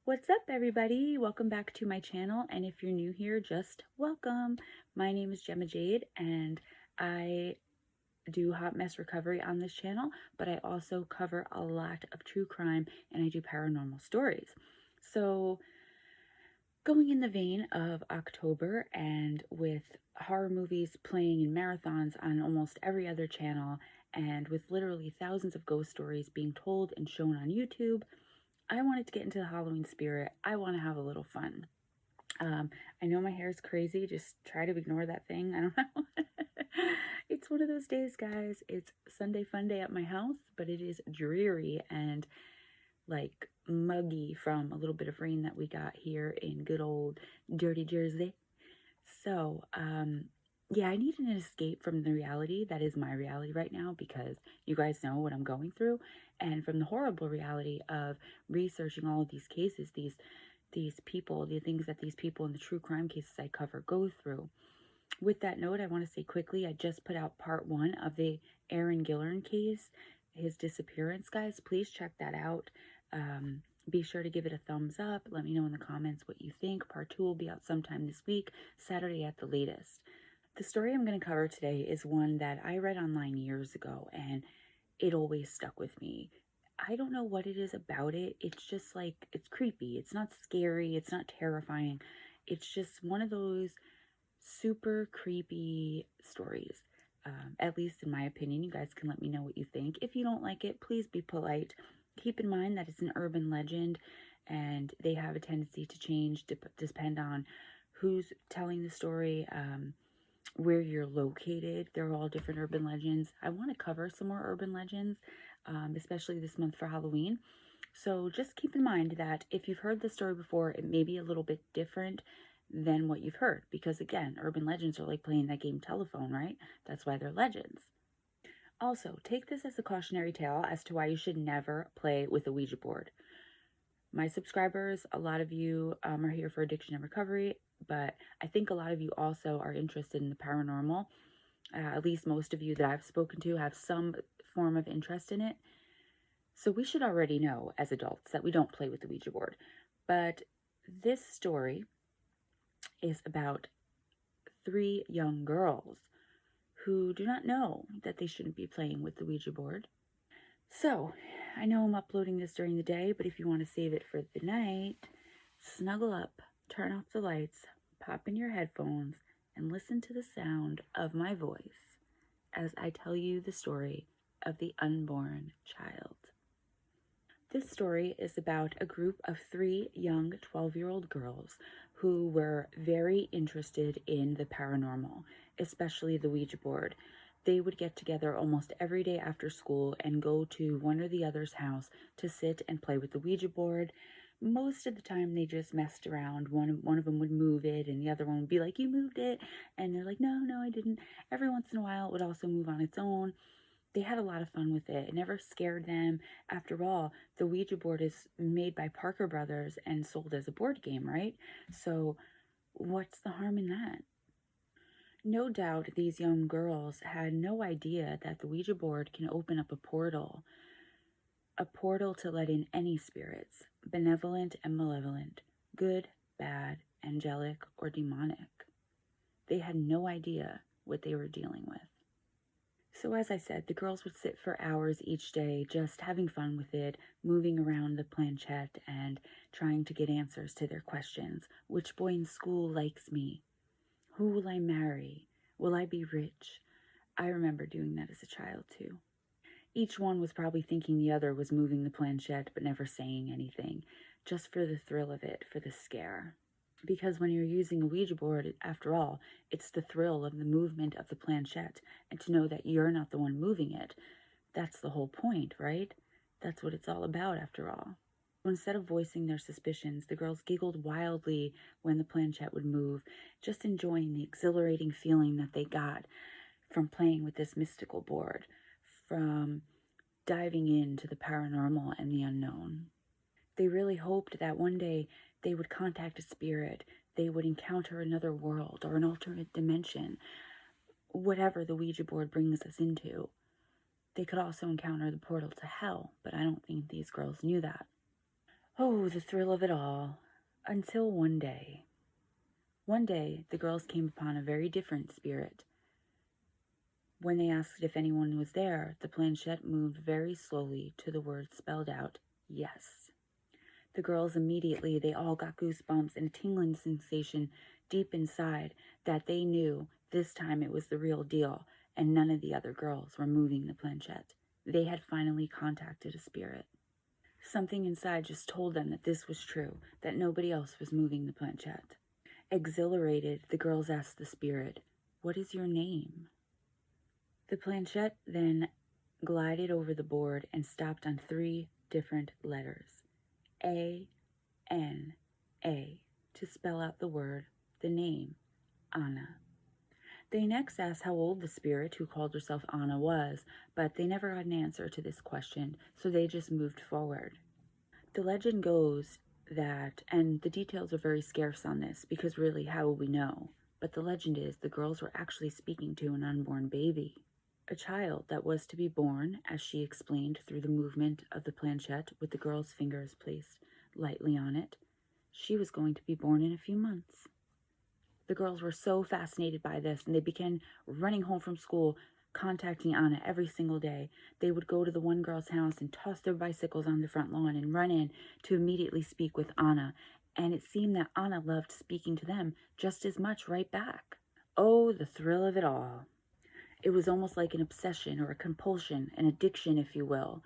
What's up, everybody? Welcome back to my channel, and if you're new here, just welcome. My name is Gemma Jade, and I do hot mess recovery on this channel, but I also cover a lot of true crime and I do paranormal stories. So, going in the vein of October and with horror movies playing in marathons on almost every other channel, and with literally thousands of ghost stories being told and shown on YouTube, I wanted to get into the Halloween spirit. I want to have a little fun. I know my hair is crazy. Just try to ignore that thing. I don't know. It's one of those days, guys. It's Sunday fun day at my house, but it is dreary and like muggy from a little bit of rain that we got here in good old dirty Jersey. So, yeah, I need an escape from the reality that is my reality right now, because you guys know what I'm going through, and from the horrible reality of researching all of these cases, these people, the things that these people in the true crime cases I cover go through. With that note, I want to say quickly, I just put out part 1 of the Aaron Gillern case, his disappearance, guys. Please check that out. Be sure to give it a thumbs up. Let me know in the comments what you think. Part 2 will be out sometime this week, Saturday at the latest. The story I'm going to cover today is one that I read online years ago, and it always stuck with me. I don't know what it is about it. It's just like, it's creepy. It's not scary. It's not terrifying. It's just one of those super creepy stories. At least in my opinion. You guys can let me know what you think. If you don't like it, please be polite. Keep in mind that it's an urban legend and they have a tendency to change, depend on who's telling the story, where you're located. They're all different urban legends. I want to cover some more urban legends, especially this month for Halloween. So just keep in mind that if you've heard the story before, it may be a little bit different than what you've heard, because again, urban legends are like playing that game telephone, right? That's why they're legends. Also, take this as a cautionary tale as to why you should never play with a Ouija board. My subscribers, a lot of you are here for addiction and recovery, but I think a lot of you also are interested in the paranormal. At least most of you that I've spoken to have some form of interest in it. So we should already know as adults that we don't play with the Ouija board. But this story is about 3 young girls who do not know that they shouldn't be playing with the Ouija board. So, I know I'm uploading this during the day, but if you want to save it for the night, snuggle up, turn off the lights, pop in your headphones, and listen to the sound of my voice as I tell you the story of the unborn child. This story is about a group of 3 young 12-year-old girls who were very interested in the paranormal, especially the Ouija board. They would get together almost every day after school and go to one or the other's house to sit and play with the Ouija board. Most of the time they just messed around. One of them would move it and the other one would be like, "You moved it," and they're like, no, I didn't. Every once in a while it would also move on its own. They had a lot of fun with it. It never scared them. After all, the Ouija board is made by Parker Brothers and sold as a board game, right? So what's the harm in that? No doubt these young girls had no idea that the Ouija board can open up a portal to let in any spirits, benevolent and malevolent, good, bad, angelic, or demonic. They had no idea what they were dealing with. So as I said, the girls would sit for hours each day just having fun with it, moving around the planchette and trying to get answers to their questions. Which boy in school likes me? Who will I marry? Will I be rich? I remember doing that as a child too. Each one was probably thinking the other was moving the planchette but never saying anything, just for the thrill of it, for the scare. Because when you're using a Ouija board, after all, it's the thrill of the movement of the planchette, and to know that you're not the one moving it. That's the whole point, right? That's what it's all about, after all. So instead of voicing their suspicions, the girls giggled wildly when the planchette would move, just enjoying the exhilarating feeling that they got from playing with this mystical board, from diving into the paranormal and the unknown. They really hoped that one day they would contact a spirit, they would encounter another world or an alternate dimension, whatever the Ouija board brings us into. They could also encounter the portal to hell, but I don't think these girls knew that. Oh, the thrill of it all. Until one day. One day, the girls came upon a very different spirit. When they asked if anyone was there, the planchette moved very slowly to the word spelled out, yes. The girls immediately, they all got goosebumps and a tingling sensation deep inside that they knew this time it was the real deal, and none of the other girls were moving the planchette. They had finally contacted a spirit. Something inside just told them that this was true, that nobody else was moving the planchette. Exhilarated, the girls asked the spirit, "What is your name?" The planchette then glided over the board and stopped on 3 different letters. A, N, A, to spell out the word, the name, Anna. They next asked how old the spirit who called herself Anna was, but they never got an answer to this question, so they just moved forward. The legend goes that, and the details are very scarce on this, because really, how will we know? But the legend is the girls were actually speaking to an unborn baby. A child that was to be born, as she explained through the movement of the planchette with the girl's fingers placed lightly on it. She was going to be born in a few months. The girls were so fascinated by this, and they began running home from school, contacting Anna every single day. They would go to the one girl's house and toss their bicycles on the front lawn and run in to immediately speak with Anna. And it seemed that Anna loved speaking to them just as much right back. Oh, the thrill of it all. It was almost like an obsession or a compulsion, an addiction, if you will.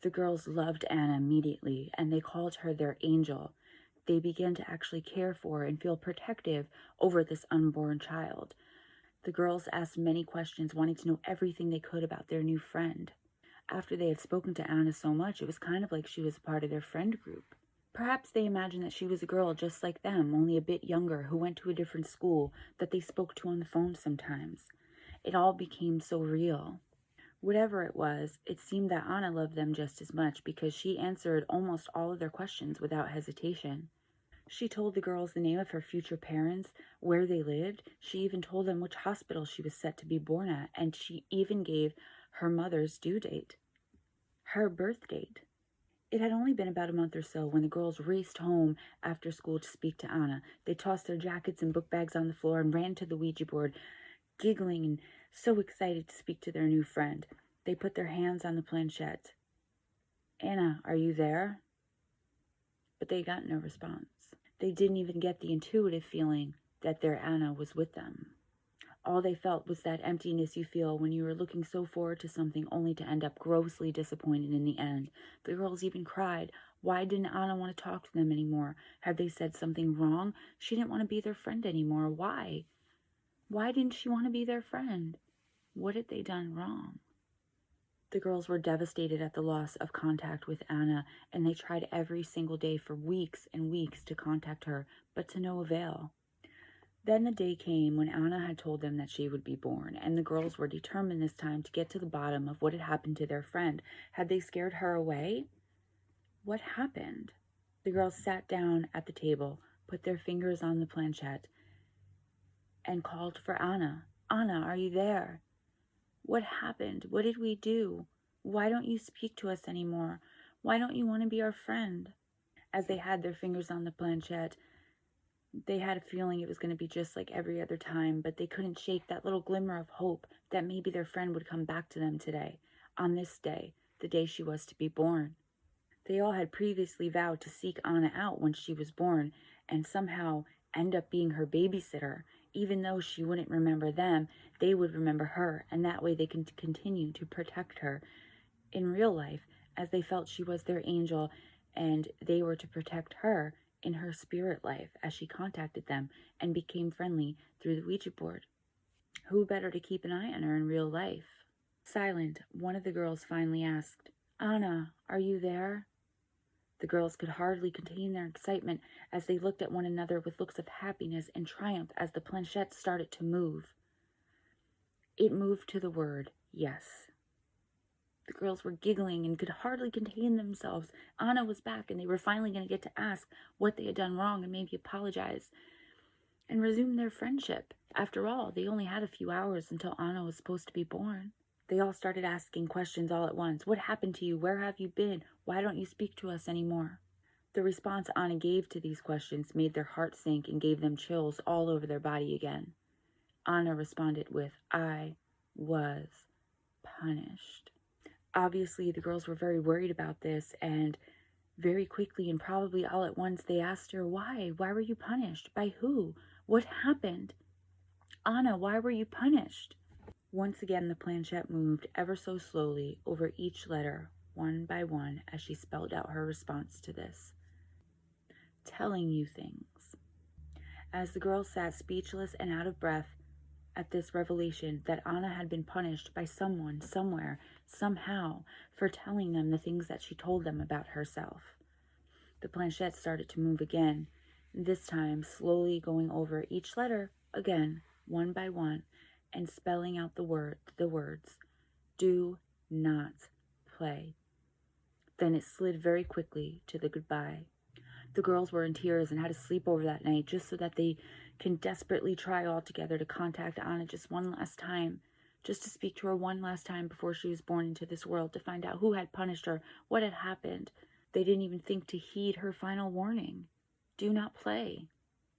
The girls loved Anna immediately, and they called her their angel. They began to actually care for and feel protective over this unborn child. The girls asked many questions, wanting to know everything they could about their new friend. After they had spoken to Anna so much, it was kind of like she was a part of their friend group. Perhaps they imagined that she was a girl just like them, only a bit younger, who went to a different school, that they spoke to on the phone sometimes. It all became so real. Whatever it was, it seemed that Anna loved them just as much because she answered almost all of their questions without hesitation. She told the girls the name of her future parents, where they lived. She even told them which hospital she was set to be born at, and she even gave her mother's due date, her birth date. It had only been about a month or so when the girls raced home after school to speak to Anna. They tossed their jackets and book bags on the floor and ran to the Ouija board, giggling and so excited to speak to their new friend. They put their hands on the planchette. "Anna, are you there?" But they got no response. They didn't even get the intuitive feeling that their Anna was with them. All they felt was that emptiness you feel when you are looking so forward to something only to end up grossly disappointed in the end. The girls even cried. Why didn't Anna want to talk to them anymore? Had they said something wrong? She didn't want to be their friend anymore. Why? Why didn't she want to be their friend? What had they done wrong? The girls were devastated at the loss of contact with Anna, and they tried every single day for weeks and weeks to contact her, but to no avail. Then the day came when Anna had told them that she would be born, and the girls were determined this time to get to the bottom of what had happened to their friend. Had they scared her away? What happened? The girls sat down at the table, put their fingers on the planchette, and called for Anna. "Anna, are you there? What happened? What did we do? Why don't you speak to us anymore? Why don't you want to be our friend?" As they had their fingers on the planchette, they had a feeling it was going to be just like every other time, but they couldn't shake that little glimmer of hope that maybe their friend would come back to them today, on this day, the day she was to be born. They all had previously vowed to seek Anna out when she was born and somehow end up being her babysitter. Even though she wouldn't remember them, they would remember her, and that way they can continue to protect her in real life, as they felt she was their angel and they were to protect her in her spirit life as she contacted them and became friendly through the Ouija board. Who better to keep an eye on her in real life? Silent, one of the girls finally asked, "Anna, are you there?" The girls could hardly contain their excitement as they looked at one another with looks of happiness and triumph as the planchette started to move. It moved to the word, yes. The girls were giggling and could hardly contain themselves. Anna was back, and they were finally going to get to ask what they had done wrong and maybe apologize and resume their friendship. After all, they only had a few hours until Anna was supposed to be born. They all started asking questions all at once. "What happened to you? Where have you been? Why don't you speak to us anymore?" The response Anna gave to these questions made their hearts sink and gave them chills all over their body again. Anna responded with, "I was punished." Obviously, the girls were very worried about this, and very quickly and probably all at once, they asked her, "Why? Why were you punished? By who? What happened? Anna, why were you punished?" Once again, the planchette moved ever so slowly over each letter, one by one, as she spelled out her response to this. "Telling you things." As the girls sat speechless and out of breath at this revelation that Anna had been punished by someone, somewhere, somehow, for telling them the things that she told them about herself, the planchette started to move again, this time slowly going over each letter again, one by one, and spelling out the words, "Do not play." Then it slid very quickly to the goodbye. The girls were in tears and had to sleep over that night just so that they can desperately try all together to contact Anna just one last time, just to speak to her one last time before she was born into this world, to find out who had punished her, what had happened. They didn't even think to heed her final warning. Do not play.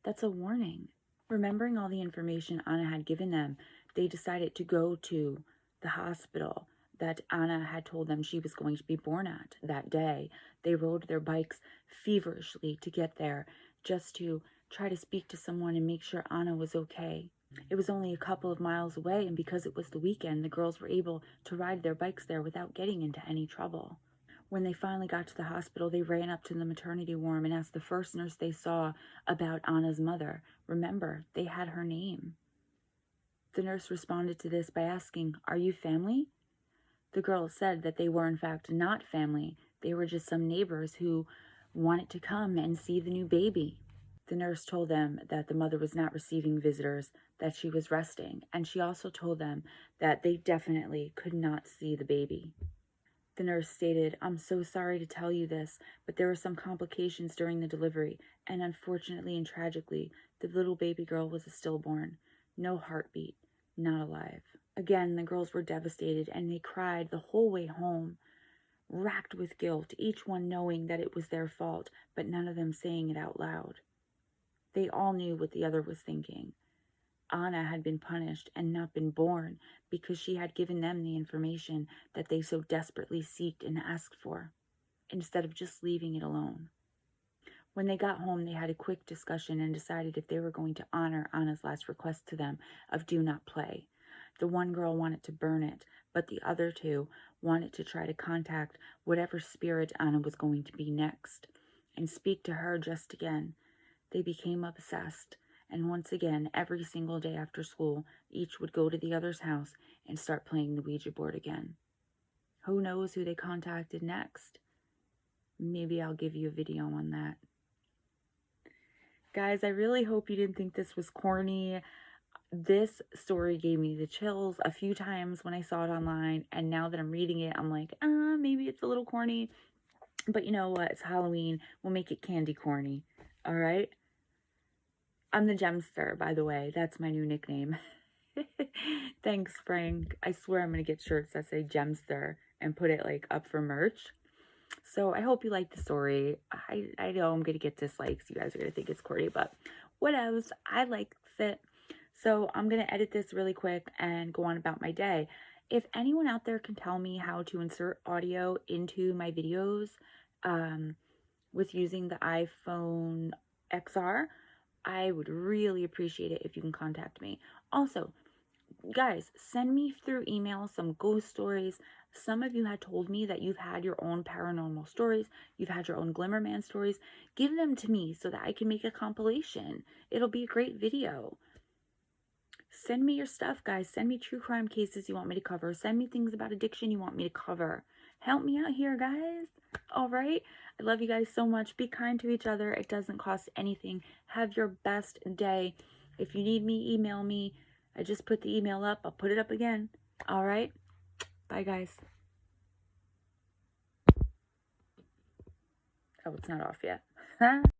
That's a warning. Remembering all the information Anna had given them, they decided to go to the hospital that Anna had told them she was going to be born at that day. They rode their bikes feverishly to get there, just to try to speak to someone and make sure Anna was okay. It was only a couple of miles away, and because it was the weekend, the girls were able to ride their bikes there without getting into any trouble. When they finally got to the hospital, they ran up to the maternity ward and asked the first nurse they saw about Anna's mother. Remember, they had her name. The nurse responded to this by asking, "Are you family?" The girls said that they were in fact not family. They were just some neighbors who wanted to come and see the new baby. The nurse told them that the mother was not receiving visitors, that she was resting, and she also told them that they definitely could not see the baby. The nurse stated, "I'm so sorry to tell you this, but there were some complications during the delivery, and unfortunately and tragically, the little baby girl was a stillborn. No heartbeat, not alive." Again, the girls were devastated, and they cried the whole way home, racked with guilt, each one knowing that it was their fault, but none of them saying it out loud. They all knew what the other was thinking. Anna had been punished and not been born because she had given them the information that they so desperately sought and asked for, instead of just leaving it alone. When they got home, they had a quick discussion and decided if they were going to honor Anna's last request to them of "do not play." The one girl wanted to burn it, but the other two wanted to try to contact whatever spirit Anna was going to be next and speak to her just again. They became obsessed, and once again, every single day after school, each would go to the other's house and start playing the Ouija board again. Who knows who they contacted next? Maybe I'll give you a video on that. Guys, I really hope you didn't think this was corny. This story gave me the chills a few times when I saw it online, and now that I'm reading it, I'm like, maybe it's a little corny. But you know what? It's Halloween. We'll make it candy corny. All right? I'm the Gemster, by the way. That's my new nickname. Thanks, Frank. I swear I'm going to get shirts that say Gemster and put it like up for merch. So I hope you like the story. I know I'm going to get dislikes. You guys are going to think it's corny, but what else? I like it. So I'm going to edit this really quick and go on about my day. If anyone out there can tell me how to insert audio into my videos with using the iPhone XR, I would really appreciate it if you can contact me. Also, guys, send me through email some ghost stories. Some of you had told me that you've had your own paranormal stories. You've had your own Glimmerman stories. Give them to me so that I can make a compilation. It'll be a great video. Send me your stuff, guys. Send me true crime cases you want me to cover. Send me things about addiction you want me to cover. Help me out here, guys. All right? I love you guys so much. Be kind to each other. It doesn't cost anything. Have your best day. If you need me, email me. I just put the email up. I'll put it up again. All right? Bye, guys. Oh, it's not off yet.